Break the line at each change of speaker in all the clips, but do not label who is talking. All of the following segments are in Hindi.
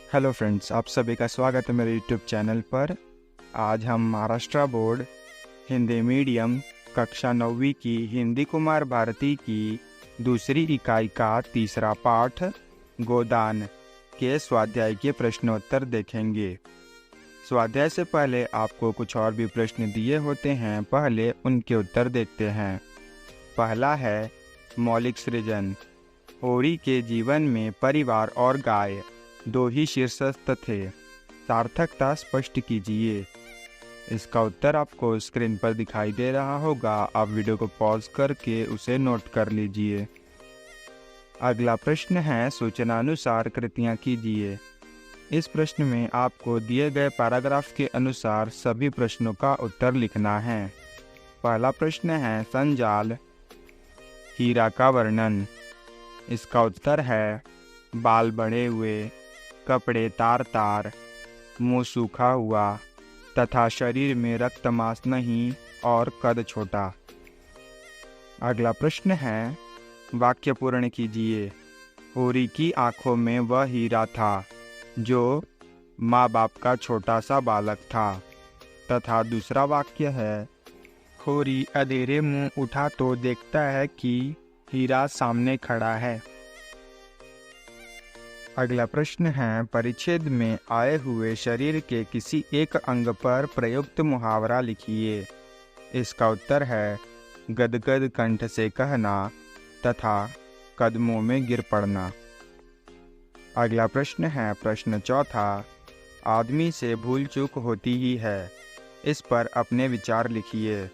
हेलो फ्रेंड्स, आप सभी का स्वागत है मेरे यूट्यूब चैनल पर। आज हम महाराष्ट्र बोर्ड हिंदी मीडियम कक्षा 9वीं की हिंदी कुमार भारती की दूसरी इकाई का तीसरा पाठ गोदान के स्वाध्याय के प्रश्नोत्तर देखेंगे। स्वाध्याय से पहले आपको कुछ और भी प्रश्न दिए होते हैं, पहले उनके उत्तर देखते हैं। पहला है मौलिक सृजन। होरी के जीवन में परिवार और गाय दो ही शीर्षस्थ थे, सार्थकता स्पष्ट कीजिए। इसका उत्तर आपको स्क्रीन पर दिखाई दे रहा होगा, आप वीडियो को पॉज करके उसे नोट कर लीजिए। अगला प्रश्न है सूचनानुसार कृतियां कीजिए। इस प्रश्न में आपको दिए गए पैराग्राफ के अनुसार सभी प्रश्नों का उत्तर लिखना है। पहला प्रश्न है संजाल हीरा का वर्णन। इसका उत्तर है बाल बड़े हुए, कपड़े तार तार, मुंह सूखा हुआ तथा शरीर में रक्त मांस नहीं और कद छोटा। अगला प्रश्न है वाक्य पूर्ण कीजिए। होरी की आंखों में वह हीरा था जो माँ बाप का छोटा सा बालक था। तथा दूसरा वाक्य है होरी अधेरे मुंह उठा तो देखता है कि हीरा सामने खड़ा है। अगला प्रश्न है परिच्छेद में आए हुए शरीर के किसी एक अंग पर प्रयुक्त मुहावरा लिखिए। इसका उत्तर है गदगद कंठ से कहना तथा कदमों में गिर पड़ना। अगला प्रश्न है प्रश्न चौथा आदमी से भूल चूक होती ही है, इस पर अपने विचार लिखिए।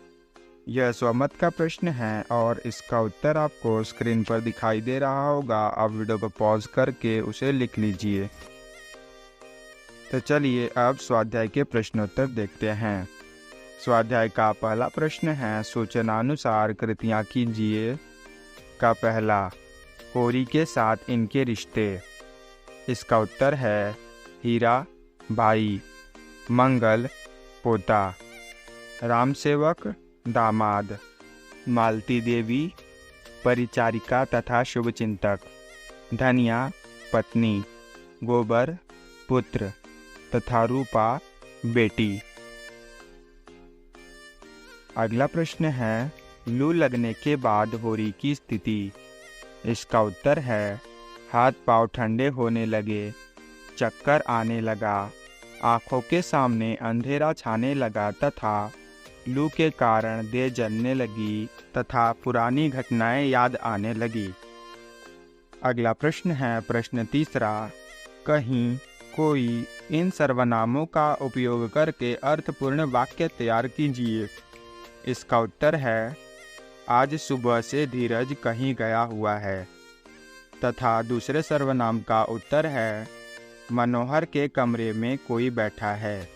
यह स्वमत का प्रश्न है और इसका उत्तर आपको स्क्रीन पर दिखाई दे रहा होगा, आप वीडियो को पॉज करके उसे लिख लीजिए। तो चलिए अब स्वाध्याय के प्रश्नोत्तर देखते हैं। स्वाध्याय का पहला प्रश्न है सूचनानुसार कृतियां कीजिए का पहला होरी के साथ इनके रिश्ते। इसका उत्तर है हीरा भाई, मंगल पोता, राम सेवक दामाद, मालती देवी परिचारिका तथा शुभचिंतक, धनिया पत्नी, गोबर पुत्र तथा रूपा बेटी। अगला प्रश्न है लू लगने के बाद होरी की स्थिति। इसका उत्तर है हाथ पांव ठंडे होने लगे, चक्कर आने लगा, आंखों के सामने अंधेरा छाने लगा तथा लू के कारण देह जलने लगी तथा पुरानी घटनाएं याद आने लगी। अगला प्रश्न है प्रश्न तीसरा कहीं कोई इन सर्वनामों का उपयोग करके अर्थपूर्ण वाक्य तैयार कीजिए। इसका उत्तर है आज सुबह से धीरज कहीं गया हुआ है तथा दूसरे सर्वनाम का उत्तर है मनोहर के कमरे में कोई बैठा है।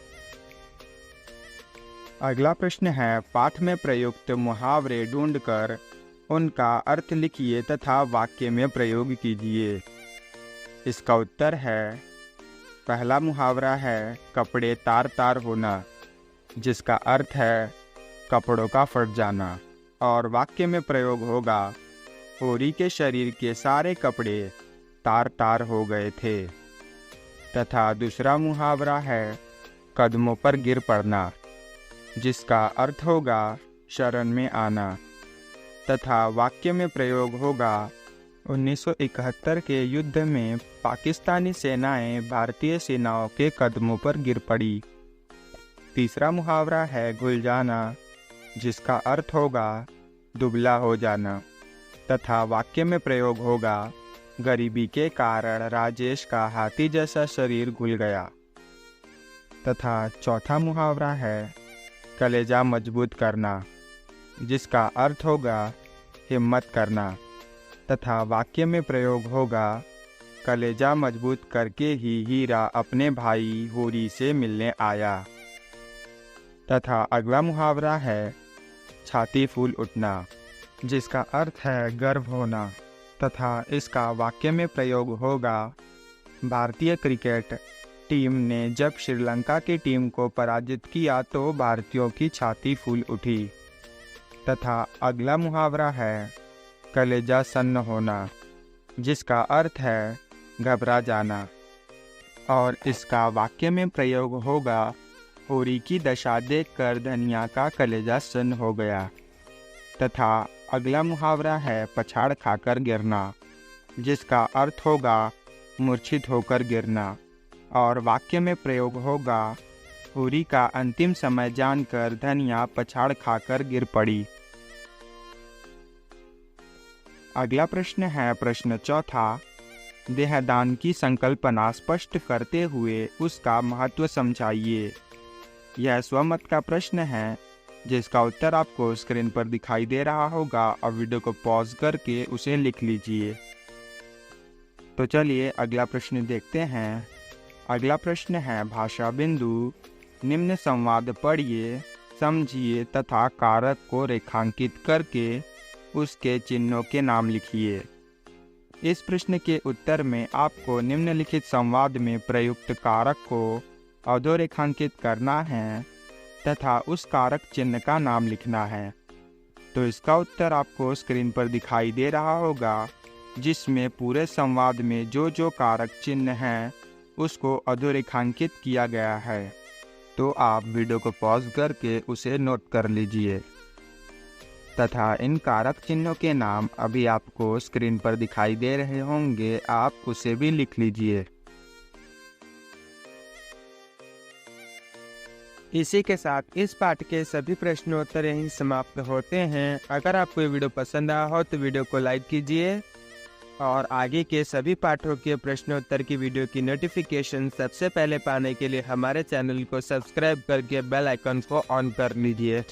अगला प्रश्न है पाठ में प्रयुक्त मुहावरे ढूंढकर उनका अर्थ लिखिए तथा वाक्य में प्रयोग कीजिए। इसका उत्तर है पहला मुहावरा है कपड़े तार तार होना, जिसका अर्थ है कपड़ों का फट जाना, और वाक्य में प्रयोग होगा होरी के शरीर के सारे कपड़े तार तार हो गए थे। तथा दूसरा मुहावरा है कदमों पर गिर पड़ना, जिसका अर्थ होगा शरण में आना। तथा वाक्य में प्रयोग होगा 1971 के युद्ध में पाकिस्तानी सेनाएं भारतीय सेनाओं के कदमों पर गिर पड़ी। तीसरा मुहावरा है घुल जाना, जिसका अर्थ होगा दुबला हो जाना। तथा वाक्य में प्रयोग होगा गरीबी के कारण राजेश का हाथी जैसा शरीर घुल गया। तथा चौथा मुहावरा है कलेजा मजबूत करना, जिसका अर्थ होगा हिम्मत करना। तथा वाक्य में प्रयोग होगा कलेजा मजबूत करके ही हीरा अपने भाई होरी से मिलने आया। तथा अगला मुहावरा है छाती फूल उठना, जिसका अर्थ है गर्व होना। तथा इसका वाक्य में प्रयोग होगा भारतीय क्रिकेट टीम ने जब श्रीलंका की टीम को पराजित किया तो भारतीयों की छाती फूल उठी। तथा अगला मुहावरा है कलेजा सन्न होना, जिसका अर्थ है घबरा जाना। और इसका वाक्य में प्रयोग होगा, होरी की दशा देखकर धनिया का कलेजा सुन्न हो गया। तथा अगला मुहावरा है पछाड़ खाकर गिरना, जिसका अर्थ होगा मूर्छित होकर गिरना और वाक्य में प्रयोग होगा, होरी का अंतिम समय जानकर धनिया पछाड़ खाकर गिर पड़ी। अगला प्रश्न है प्रश्न चौथा, देहदान की संकल्पना स्पष्ट करते हुए उसका महत्व समझाइए। यह स्वमत का प्रश्न है, जिसका उत्तर आपको स्क्रीन पर दिखाई दे रहा होगा और वीडियो को पॉज करके उसे लिख लीजिए। तो चलिए अगला प्रश्न देखते हैं। अगला प्रश्न है भाषा बिंदु, निम्न संवाद पढ़िए, समझिए तथा कारक को रेखांकित करके उसके चिन्हों के नाम लिखिए। इस प्रश्न के उत्तर में आपको निम्नलिखित संवाद में प्रयुक्त कारक को अधोरेखांकित करना है तथा उस कारक चिन्ह का नाम लिखना है। तो इसका उत्तर आपको स्क्रीन पर दिखाई दे रहा होगा, जिसमें पूरे संवाद में जो जो कारक चिन्ह हैं उसको अधोरेखांकित किया गया है। तो आप वीडियो को पॉज करके उसे नोट कर लीजिए तथा इन कारक चिन्हों के नाम अभी आपको स्क्रीन पर दिखाई दे रहे होंगे, आप उसे भी लिख लीजिए।
इसी के साथ इस पाठ के सभी प्रश्नोत्तर यहीं समाप्त होते हैं। अगर आपको ये वीडियो पसंद आया हो तो वीडियो को लाइक कीजिए और आगे के सभी पाठों के प्रश्नोत्तर की वीडियो की नोटिफिकेशन सबसे पहले पाने के लिए हमारे चैनल को सब्सक्राइब करके बेल आइकन को ऑन कर लीजिए।